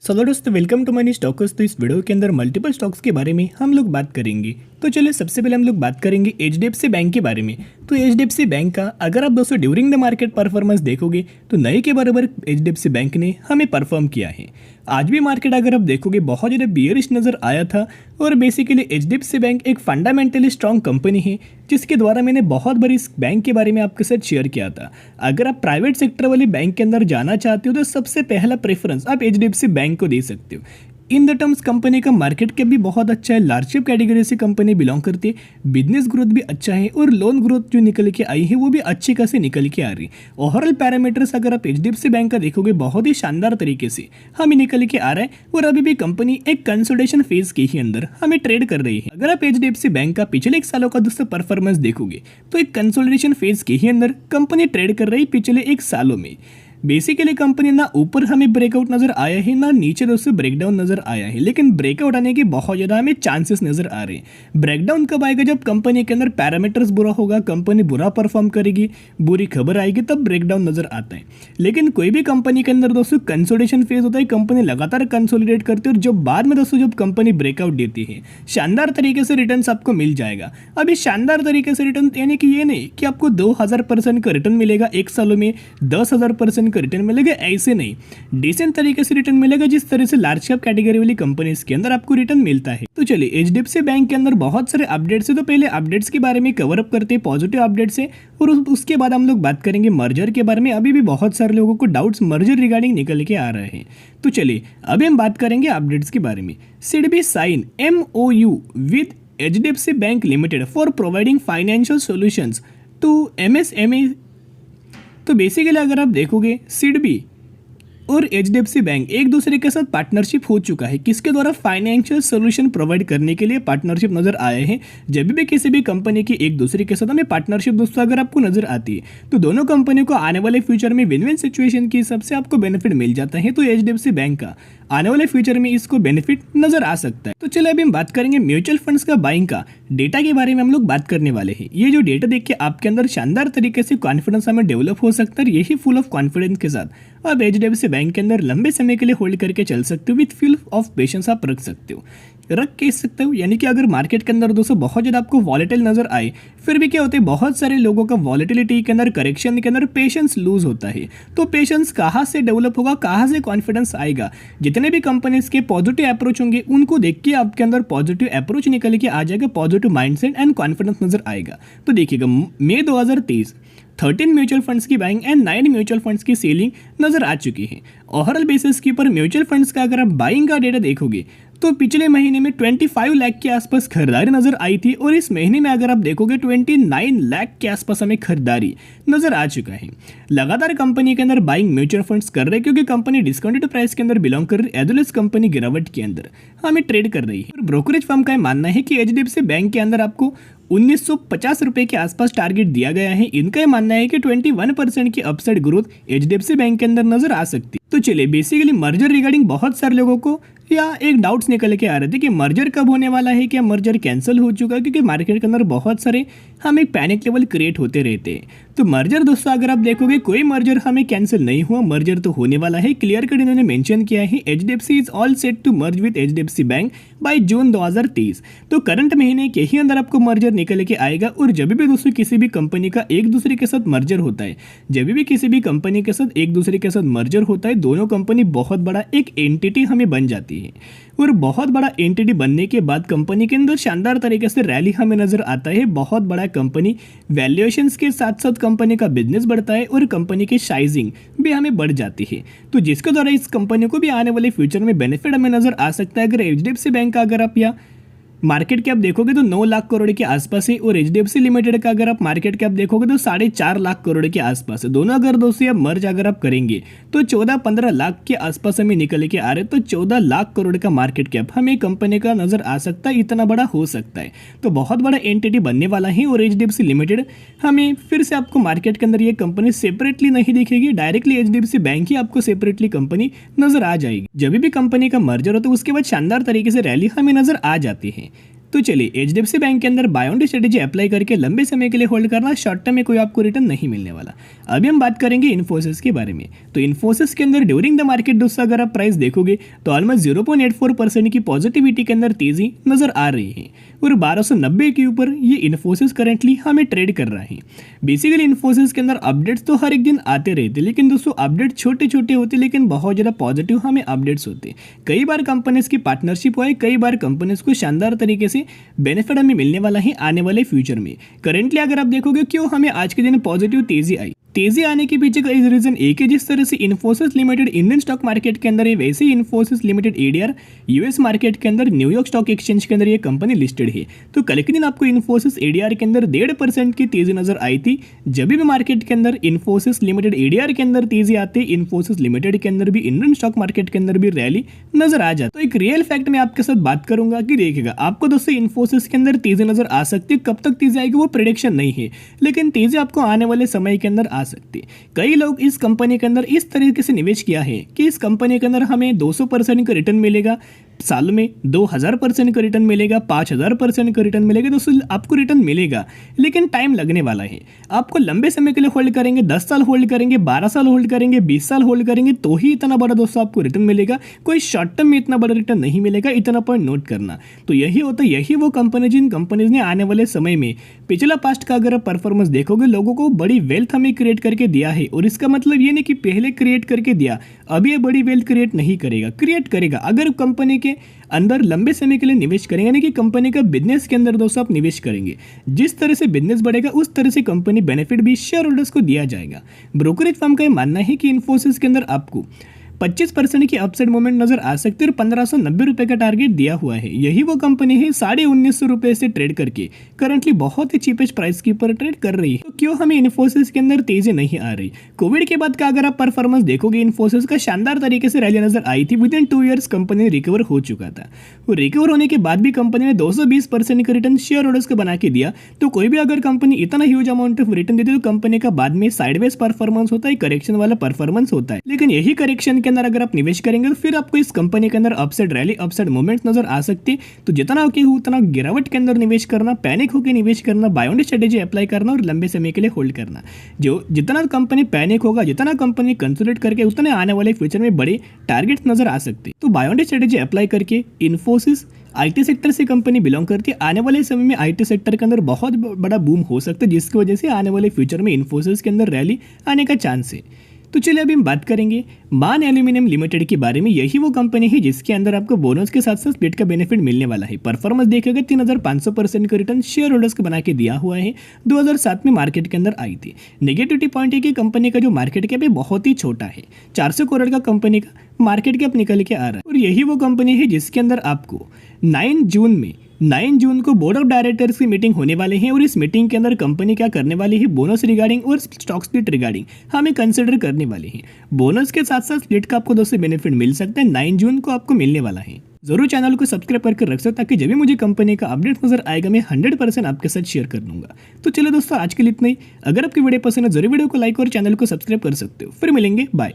Hello दोस्तों, welcome to money stocks. तो इस वीडियो के अंदर मल्टीपल स्टॉक्स के बारे में हम लोग बात करेंगे। तो चलिए सबसे पहले हम लोग बात करेंगे एचडीएफसी बैंक के बारे में। तो एचडीएफसी बैंक का अगर आप दोस्तों ड्यूरिंग द मार्केट परफॉर्मेंस देखोगे तो नए के बराबर एचडीएफसी बैंक ने हमें परफॉर्म किया है। आज भी मार्केट अगर आप देखोगे बहुत ज़्यादा बियरिश नज़र आया था और बेसिकली एचडीएफसी बैंक एक फंडामेंटली स्ट्रॉन्ग कंपनी है जिसके द्वारा मैंने बहुत बार इस बैंक के बारे में आपके साथ शेयर किया था। अगर आप प्राइवेट सेक्टर वाली बैंक के अंदर जाना चाहते हो तो सबसे पहला प्रेफरेंस आप एचडीएफसी बैंक को दे सकते हो। इन द टर्म्स कंपनी का मार्केट कैप भी बहुत अच्छा है, लार्ज कैप कैटेगरी से कंपनी बिलोंग करती है, बिजनेस ग्रोथ भी अच्छा है और लोन ग्रोथ जो निकल के आई है वो भी अच्छी खासी निकल के आ रही है। ओवरऑल पैरामीटर्स अगर आप एचडीएफसी बैंक का देखोगे बहुत ही शानदार तरीके से हमें निकल के आ रहा है और अभी भी कंपनी एक कंसोलिडेशन फेज के ही अंदर हमें ट्रेड कर रही है। अगर आप एचडीएफसी बैंक का पिछले 1 सालों का दोस्तों परफॉर्मेंस देखोगे तो एक कंसोलिडेशन फेज के ही अंदर कंपनी ट्रेड कर रही है पिछले 1 सालों में। बेसिकली कंपनी ना ऊपर हमें ब्रेकआउट नजर आया है ना नीचे दोस्तों ब्रेकडाउन नजर आया है, लेकिन ब्रेकआउट आने के बहुत ज़्यादा हमें चांसेस नजर आ रहे हैं। ब्रेकडाउन कब आएगा? जब कंपनी के अंदर पैरामीटर्स बुरा होगा, कंपनी बुरा परफॉर्म करेगी, बुरी खबर आएगी, तब ब्रेकडाउन नजर आता है। लेकिन कोई भी कंपनी के अंदर दोस्तों कंसोलिडेशन फेज होता है, कंपनी लगातार कंसोलिडेट करती है और जब बाद में दोस्तों जब कंपनी ब्रेकआउट देती है शानदार तरीके से रिटर्न आपको मिल जाएगा। अब इस शानदार तरीके से रिटर्न यानी कि ये नहीं कि आपको 2000% का रिटर्न मिलेगा 1 सालों में, 10,000% का रिटर्न मिलेगा, ऐसे नहीं। डिसेंट तरीके से रिटर्न मिलेगा जिस तरह से लार्ज कैप कैटेगरी वाली कंपनीज के अंदर आपको रिटर्न मिलता है। तो चलिए एचडीएफसी बैंक के अंदर बहुत सारे अपडेट्स है, तो पहले अपडेट्स के बारे में कवर अप करते हैं, पॉजिटिव अपडेट्स है, और उसके बाद हम लोग बात करेंगे मर्जर के बारे में। अभी भी बहुत सारे लोगों को डाउट्स मर्जर रिगार्डिंग निकल के आ रहे हैं। तो चलिए अभी हम बात करेंगे अपडेट्स के बारे में। SIDBI sign MOU with HDFC Bank Limited for providing financial solutions to MSME। तो बेसिकली अगर आप देखोगे सिडबी और एचडीएफसी बैंक एक दूसरे के साथ पार्टनरशिप हो चुका है। किसके द्वारा? फाइनेंशियल सोल्यूशन प्रोवाइड करने के लिए पार्टनरशिप नजर आए हैं। जब भी किसी भी कंपनी की एक दूसरे के साथ हमें पार्टनरशिप दोस्तों अगर आपको नजर आती है तो दोनों कंपनी को आने वाले फ्यूचर में विन विन सिचुएशन के हिसाब से आपको बेनिफिट मिल जाता है। तो एचडीएफसी बैंक का आने वाले फ्यूचर में इसको बेनिफिट नजर आ सकता है। तो चलिए अभी हम बात करेंगे म्यूचुअल फंड्स का बाइंग का डेटा के बारे में हम लोग बात करने वाले हैं। ये जो डेटा देख के आपके अंदर शानदार तरीके से कॉन्फिडेंस हमें डेवलप हो सकता है। यही फुल ऑफ कॉन्फिडेंस के साथ आप एचडीएफसी बैंक के अंदर लंबे समय के लिए होल्ड करके चल सकते हो। विथ फुल ऑफ पेशेंस आप रख सकते हो, सकते हो। यानी कि अगर मार्केट के अंदर दोस्तों बहुत ज़्यादा आपको वॉलेटाइल नजर आए, फिर भी क्या होता है बहुत सारे लोगों का वॉलेटिलिटी के अंदर, करेक्शन के अंदर पेशेंस लूज होता है। तो पेशेंस कहाँ से डेवलप होगा, कहाँ से कॉन्फिडेंस आएगा? जितने भी कंपनीज के पॉजिटिव अप्रोच होंगे उनको देख के आपके अंदर पॉजिटिव अप्रोच निकल के आ जाएगा, पॉजिटिव माइंडसेट एंड कॉन्फिडेंस नजर आएगा। तो देखिएगा मई 2023 13 म्यूचुअल फंड्स की बाइंग एंड 9 म्यूचुअल फंड्स की सेलिंग नजर आ चुकी है। ओवरऑल बेसिस के ऊपर म्यूचुअल फंड्स का अगर आप बाइंग का डेटा देखोगे तो पिछले महीने में 25 लाख के आसपास खरीदारी नजर आई थी और इस महीने में अगर आप देखोगे 29 लाख के आसपास हमें खरीदारी नजर आ चुका है। लगातार कंपनी के अंदर बाइंग म्यूचुअल फंड्स कर रहे हैं क्योंकि कंपनी डिस्काउंटेड प्राइस के अंदर बिलोंग कर रही है, एज कंपनी गिरावट के अंदर हमें ट्रेड कर रही है। ब्रोकरेज फर्म का मानना है कि एचडीएफसी बैंक के अंदर आपको 1950 रुपए के आसपास टारगेट दिया गया है। इनका यह मानना है कि 21% की अपसाइड ग्रोथ एचडीएफसी बैंक के अंदर नजर आ सकती है। तो चलिए बेसिकली मर्जर रिगार्डिंग बहुत सारे लोगों को या एक डाउट्स निकल के आ रहे थे कि मर्जर कब होने वाला है, क्या मर्जर कैंसिल हो चुका है? क्योंकि मार्केट के अंदर बहुत सारे हमें पैनिक लेवल क्रिएट होते रहते हैं। तो मर्जर दोस्तों अगर आप देखोगे कोई मर्जर हमें कैंसिल नहीं हुआ, मर्जर तो होने वाला है। क्लियर कट इन्होंने मेंशन किया है HDFC is all set to merge with HDFC Bank by June 2023। तो करंट महीने के ही अंदर आपको मर्जर निकल के आएगा। और जब भी दोस्तों किसी भी कंपनी का एक दूसरे के साथ मर्जर होता है, जब भी किसी भी कंपनी के साथ एक दूसरे के साथ मर्जर होता है, दोनों कंपनी बहुत बड़ा एक एंटिटी हमें बन जाती है। और बहुत बड़ा एंटिटी बनने के बाद कंपनी के अंदर शानदार तरीके से रैली हमें नजर आता है। बहुत बड़ा कंपनी वैल्यूएशंस के साथ साथ कंपनी का बिजनेस बढ़ता है और कंपनी की साइजिंग भी हमें बढ़ जाती है। तो जिसके द्वारा इस कंपनी को भी आने वाले फ्यूचर में बेनिफिट हमें नजर आ सकता है। अगर एचडीएफसी बैंक का अगर आप या मार्केट कैप देखोगे तो 9 लाख करोड़ के आसपास है और एचडीएफसी लिमिटेड का अगर आप मार्केट कैप देखोगे तो 4.5 लाख करोड़ के आसपास है। दोनों अगर दोस्तों आप मर्ज अगर आप करेंगे तो 14-15 लाख के आसपास हमें निकल के आ रहे, तो 14 लाख करोड़ का मार्केट कैप हमें कंपनी का नजर आ सकता है, इतना बड़ा हो सकता है। तो बहुत बड़ा एंटिटी बनने वाला है और एचडीएफसी लिमिटेड हमें फिर से आपको मार्केट के अंदर ये कंपनी सेपरेटली नहीं दिखेगी, डायरेक्टली एचडीएफसी बैंक ही आपको सेपरेटली कंपनी नजर आ जाएगी। जब भी कंपनी का मर्जर होता है उसके बाद शानदार तरीके से रैली हमें नजर आ जाती है। तो चलिए एचडीएफसी बैंक के अंदर buy on dip strategy apply करके लंबे समय के लिए होल्ड करना, शॉर्ट टर्म में कोई आपको रिटर्न नहीं मिलने वाला। अभी हम बात करेंगे इन्फोसिस के बारे में। तो इन्फोसिस के अंदर ड्यूरिंग द मार्केट दोस्तों अगर आप प्राइस देखोगे तो ऑलमोस्ट 0.84% की पॉजिटिविटी के अंदर तेजी नजर आ रही है और 1290 के ऊपर ये इन्फोसिस करंटली हमें ट्रेड कर रहा है। बेसिकली इन्फोसिस के अंदर अपडेट्स तो हर एक दिन आते रहते, लेकिन दोस्तों अपडेट छोटे छोटे होते लेकिन बहुत ज़्यादा पॉजिटिव हमें अपडेट्स होते। कई बार कंपनीज की पार्टनरशिप हुआ है, कई बार कंपनीज को शानदार तरीके से बेनिफिट हमें मिलने वाला है आने वाले फ्यूचर में। करंटली अगर आप देखोगे क्यों हमें आज के दिन पॉजिटिव तेजी आई, तेजी आने के पीछे का रीजन एक है, जिस तरह से Infosys limited Indian stock market के अंदर है, वैसे ही Infosys limited ADR US market के अंदर न्यूयॉर्क स्टॉक एक्सचेंज के अंदर ये कंपनी लिस्टेड है। तो कल के दिन आपको इन्फोसिस एडीआर के अंदर 1.5% की तेजी नजर आई थी। जब भी मार्केट के अंदर इन्फोसिस लिमिटेड एडीआर के अंदर तेजी आती है, इन्फोसिस लिमिटेड के अंदर भी इंडियन स्टॉक मार्केट के अंदर भी रैली नजर आ जाती। तो एक रियल फैक्ट मैं आपके साथ बात करूंगा कि देखिएगा आपको दोस्तों इन्फोसिस के अंदर तेजी नजर आ सकती है, कब तक तेजी आएगी वो प्रेडिक्शन नहीं है, लेकिन तेजी आपको आने वाले समय के अंदर आ सकती है। कई लोग इस कंपनी के अंदर इस तरीके से निवेश किया है कि इस कंपनी के अंदर हमें 200% का रिटर्न मिलेगा, साल में 2000% का रिटर्न मिलेगा, 5000% का रिटर्न मिलेगा। दोस्तों आपको रिटर्न मिलेगा लेकिन टाइम लगने वाला है। आपको लंबे समय के लिए होल्ड करेंगे, 10 साल होल्ड करेंगे, 12 साल होल्ड करेंगे, 20 साल होल्ड करेंगे तो ही इतना बड़ा दोस्तों आपको रिटर्न मिलेगा। कोई शॉर्ट टर्म में इतना बड़ा रिटर्न नहीं मिलेगा, इतना पॉइंट नोट करना। तो यही होता है, यही वो कंपनी जिन कंपनीज ने आने वाले समय में पिछला पास्ट का अगर आप परफॉर्मेंस देखोगे, लोगों को बड़ी वेल्थ हमें क्रिएट करके दिया है। और इसका मतलब ये नहीं कि पहले क्रिएट करके दिया अभी ये बड़ी वेल्थ क्रिएट नहीं करेगा, क्रिएट करेगा अगर कंपनी के अंदर लंबे समय के लिए निवेश करेंगे, यानी कि कंपनी का बिजनेस के अंदर दोस्तों आप निवेश करेंगे। जिस तरह से बिजनेस बढ़ेगा उस तरह से कंपनी बेनिफिट भी शेयर होल्डर्स को दिया जाएगा। ब्रोकरेज फर्म का यह मानना है कि इन्फोसिस के अंदर आपको 25% की अपसाइड मूवमेंट नजर आ सकती है और 1590 रुपए का टारगेट दिया हुआ है। यही वो कंपनी है 1950 रुपए से ट्रेड करके करंटली बहुत ही चीपेस्ट प्राइस के ऊपर ट्रेड कर रही है। तो क्यों हमें इन्फोसिस के अंदर तेजी नहीं आ रही? कोविड के बाद का अगर आप परफॉर्मेंस देखोगे, इन्फोसिस का शानदार तरीके से रैली नजर आई थी। With in 2 years company recover हो चुका था। वो रिकवर होने के बाद भी कंपनी ने 220% का रिटर्न शेयर होल्डर्स को बना के दिया। तो कोई भी अगर कंपनी इतना ह्यूज अमाउंट ऑफ रिटर्न देती है तो कंपनी का बाद में साइडवेज परफॉर्मेंस होता है, करेक्शन वाला परफॉर्मेंस होता है। लेकिन यही करेक्शन के अंदर अगर आप निवेश करेंगे तो फिर आपको इस कंपनी के अंदर अपसाइड रैली, अपसाइड मूवमेंट नजर आ सकती है। तो जितना होके उतना गिरावट के अंदर निवेश करना, पैनिक होकर निवेश करना, buy on dip strategy apply करना और लंबे समय के लिए होल्ड करना। जो जितना कंपनी पैनिक होगा, जितना कंपनी कंसोलिडेट करके, उतने आने वाले फ्यूचर में बड़े टारगेट्स नजर आ सकते हैं। तो buy on dip strategy apply करके इन्फोसिस आईटी सेक्टर से कंपनी बिलोंग करती है। आने वाले समय में आईटी सेक्टर के अंदर बहुत बड़ा बूम हो सकता है, जिसकी वजह से आने वाले फ्यूचर में इन्फोसिस के अंदर रैली आने का चांस है। तो चलिए अभी हम बात करेंगे मान एल्यूमिनियम लिमिटेड के बारे में। यही वो कंपनी है जिसके अंदर आपको बोनस के साथ साथ स्प्लिट का बेनिफिट मिलने वाला है। परफॉर्मेंस देखेगा 3500% का रिटर्न शेयर होल्डर्स को बना के दिया हुआ है। 2007 में मार्केट के अंदर आई थी। नेगेटिविटी पॉइंट है कि कंपनी का जो मार्केट कैप है बहुत ही छोटा है। 400 करोड़ का कंपनी का मार्केट कैप निकल के आ रहा है। और यही वो कंपनी है जिसके अंदर आपको 9 जून को बोर्ड ऑफ डायरेक्टर्स की मीटिंग होने वाले हैं। और इस मीटिंग के अंदर कंपनी क्या करने वाली है, बोनस रिगार्डिंग और स्टॉक स्प्लिट रिगार्डिंग हमें कंसिडर करने वाली है। बोनस के साथ साथ स्प्लिट का आपको दोस्तों बेनिफिट मिल सकता है, 9 जून को आपको मिलने वाला है। जरूर चैनल को सब्सक्राइब करके रख सकते ताकि जब भी मुझे कंपनी का अपडेट नजर आएगा मैं 100% आपके साथ शेयर कर दूंगा। तो चलो दोस्तों आज के लिए इतना ही। अगर आपकी वीडियो पसंद है जरूर वीडियो को लाइक और चैनल को सब्सक्राइब कर सकते हो। फिर मिलेंगे, बाय।